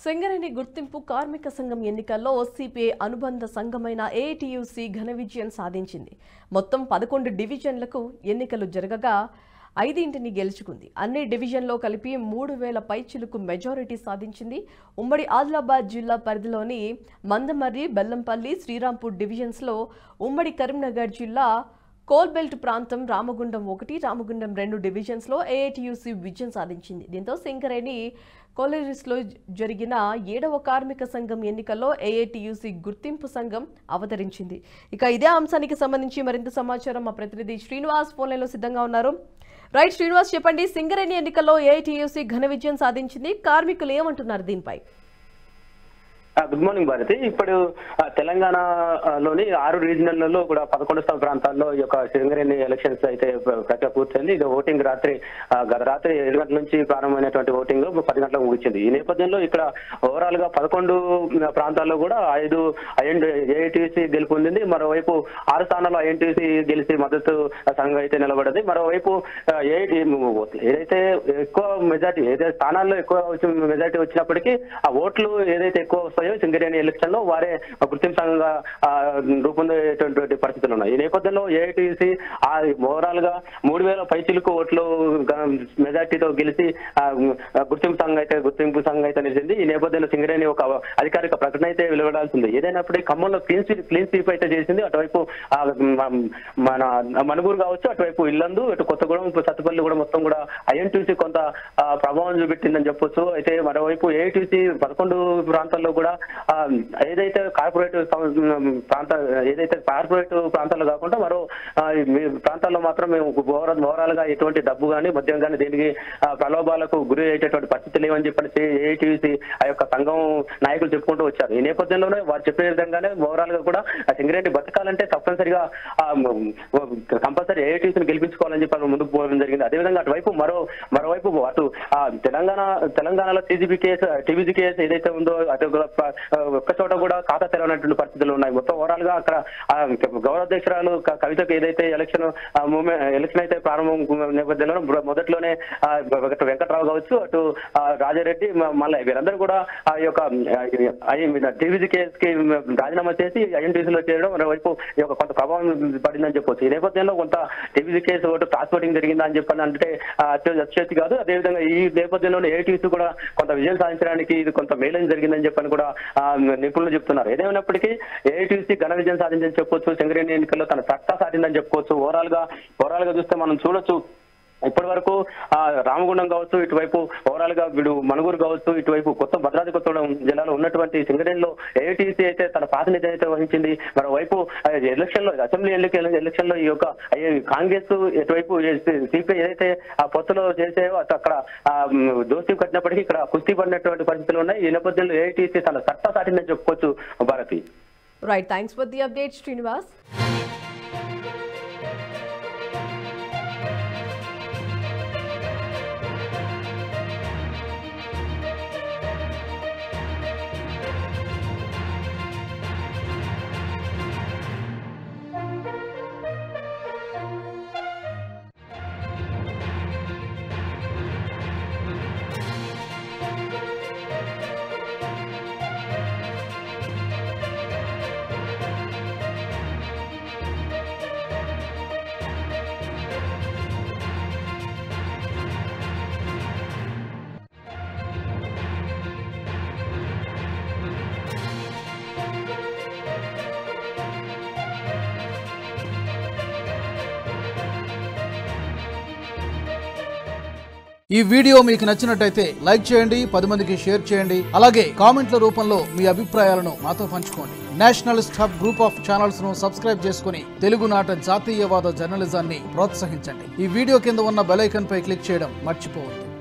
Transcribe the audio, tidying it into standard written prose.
సింగరేణి గుర్తింపు కార్మిక సంఘం ఎన్నికల్లో సిపిఐ అనుబంధ సంఘమైన ఏఐటియుసి ఘన విజయం సాధించింది. మొత్తం 11 డివిజన్లకు ఎన్నికలు జరగగా 5ని గెలుచుకుంది. అన్ని డివిజన్లో కలిపి 3000 పైచిలుకు మెజారిటీ సాధించింది. ఉమ్మడి ఆదిలాబాద్ జిల్లా పరిధిలోని మందమర్రి, బెల్లంపల్లి, శ్రీరాంపూర్ డివిజన్స్లో, ఉమ్మడి కరీంనగర్ జిల్లా కోల్బెల్ట్ ప్రాంతం రామగుండం 1, రామగుండం 2 డివిజన్స్లో ఏఐటియుసి విజయం సాధించింది. దీంతో సింగరేణి కాలేజెస్లో జరిగిన 7వ కార్మిక సంఘం ఎన్నికల్లో ఏఐటియుసి గుర్తింపు సంఘం అవతరించింది. ఇక ఇదే అంశానికి సంబంధించి మరింత సమాచారం మా ప్రతినిధి శ్రీనివాస్ ఫోన్ లైన్లో సిద్ధంగా ఉన్నారు. రైట్ శ్రీనివాస్, చెప్పండి, సింగరేణి ఎన్నికల్లో ఏఐటియుసి ఘన విజయం సాధించింది. కార్మికులు ఏమంటున్నారు దీనిపై? Good morning Bharati. ఇప్పుడు తెలంగాణలోని 6 రీజనల్లో కూడా 11 ప్రాంతాల్లో ఈ యొక్క సింగరేణి ఎలక్షన్స్ అయితే ప్రక్రియ పూర్తయింది. ఇది ఓటింగ్ గత రాత్రి 7 గంటల నుంచి ప్రారంభమైనటువంటి ఓటింగ్ 10 గంటలకు ముగిసింది. ఈ నేపథ్యంలో ఇక్కడ ఓవరాల్ గా 11 ప్రాంతాల్లో కూడా 5 ఏఐటిసి గెలుపొందింది. మరోవైపు 6 స్థానాల్లో ఐఎన్టీసీ గెలిచి మద్దతు సంఘం అయితే నిలబడింది. మరోవైపు ఏదైతే ఎక్కువ మెజార్టీ, ఏదైతే స్థానాల్లో ఎక్కువ మెజార్టీ వచ్చినప్పటికీ ఆ ఓట్లు ఏదైతే ఎక్కువ సింగరేణి ఎలక్షన్ లో వారే గుర్తింపు సంఘంగా రూపొందేటువంటి పరిస్థితులు ఉన్నాయి. ఈ నేపథ్యంలో ఏఐటిసి ఓవరాల్ గా 3000 పైచిలుకు ఓట్లు మెజార్టీతో గెలిచి గుర్తింపు సంఘం అయితే నిలిచింది. ఈ నేపథ్యంలో సింగరేణి ఒక అధికారిక ప్రకటన అయితే వెలువడాల్సింది. ఏదైనప్పటికీ ఖమ్మంలో క్లీన్ స్వీప్ అయితే చేసింది. అటువైపు మన మనుగూరు కావచ్చు, అటువైపు ఇల్లందు, ఇటు కొత్తగూడెం, సత్తుపల్లి కూడా మొత్తం కూడా ఐఎన్టీసీ కొంత ప్రభావం చూపెట్టిందని చెప్పొచ్చు. అయితే మరోవైపు ఏఐటిసి 11 ప్రాంతాల్లో కూడా ఏదైతే కార్పొరేట్ ప్రాంతాల్లో కాకుండా మరో ప్రాంతాల్లో మాత్రం మేము ఓవరాల్ గా ఎటువంటి డబ్బు కానీ మద్యం కానీ దేనికి ప్రలోభాలకు గురి అయ్యేటటువంటి పరిస్థితి లేవని చెప్పేసి ఏఐటిసి ఆ యొక్క సంఘం నాయకులు చెప్పుకుంటూ వచ్చారు. ఈ నేపథ్యంలోనే వారు చెప్పే విధంగానే ఓవరాల్ గా కూడా సింగరేణి బతకాలంటే తప్పనిసరిగా కంపల్సరీ ఏఐటిసిని గెలిపించుకోవాలని చెప్పి ముందుకు పోవడం జరిగింది. అదేవిధంగా అటువైపు మరోవైపు అటు తెలంగాణలో టీబీజీ కేసు ఏదైతే ఉందో అటు ఒక్క చోట కూడా ఖాతా తెరవనటువంటి పరిస్థితులు ఉన్నాయి. మొత్తం ఓవరాల్ గా అక్కడ గౌరవాధ్యక్షురాలు కవితకు ఏదైతే ఎలక్షన్ అయితే ప్రారంభం నేపథ్యంలో మొదట్లోనే వెంకట్రావు కావచ్చు, అటు రాజారెడ్డి, మల్లయ్య వీరందరూ కూడా ఆ యొక్క టీబీజీ కేసుకి రాజీనామా చేసి ఐఎన్టీసీలో చేరడం మరోవైపు ఈ యొక్క కొంత ప్రభావం పడిందని చెప్పొచ్చు. ఈ నేపథ్యంలో కొంత టీబీజీ కేసు ఒకటి ట్రాన్స్పోర్టింగ్ జరిగిందా అని చెప్పని అంటే అత్యతి కాదు. అదేవిధంగా ఈ నేపథ్యంలో ఏఐటీసీ కూడా కొంత విజయం సాధించడానికి ఇది కొంత మేలని జరిగిందని చెప్పని కూడా నిపుణులు చెప్తున్నారు. ఏదేమైనప్పటికీ ఏఐటిసి ఘన విజయం సాధించని చెప్పొచ్చు. సింగరేణి ఎన్నికల్లో తన సత్తా సాధిందని చెప్పుకోవచ్చు. ఓవరాల్ గా చూస్తే మనం చూడొచ్చు, ఇప్పటి వరకు రామగుండం కావచ్చు, ఇటువైపు ఓవరాల్ గా మనుగూరు కావచ్చు, ఇటువైపు భద్రాద్రి కొత్తగూడెం జిల్లాలో ఉన్నటువంటి సింగరేణిలో ఏఐటిసి అయితే తన ప్రాతినిధ్యం అయితే వహించింది. మరోవైపు అసెంబ్లీ ఎలక్షన్ లో ఈ యొక్క కాంగ్రెస్ ఇటువైపు సిపిఐ ఏదైతే ఆ పొత్తులో చేసాయో అక్కడ దోస్తీ కట్టినప్పటికీ ఇక్కడ కుస్తీ పడినటువంటి పరిస్థితులు ఉన్నాయి. ఈ నేపథ్యంలో ఏఐటిసి తన సత్తా సాటిందని చెప్పుకోవచ్చు Bharati. Right, thanks for the update Srinivas. ఈ వీడియో మీకు నచ్చినట్టయితే లైక్ చేయండి, 10 మందికి షేర్ చేయండి. అలాగే కామెంట్ల రూపంలో మీ అభిప్రాయాలను మాతో పంచుకోండి. Nationalist hub group of channels ను సబ్స్క్రైబ్ చేసుకుని తెలుగునాట జాతీయవాద జర్నలిజాన్ని ప్రోత్సహించండి. ఈ వీడియో కింద ఉన్న బెల్ ఐకాన్ పై క్లిక్ చేయడం మర్చిపోవద్దు.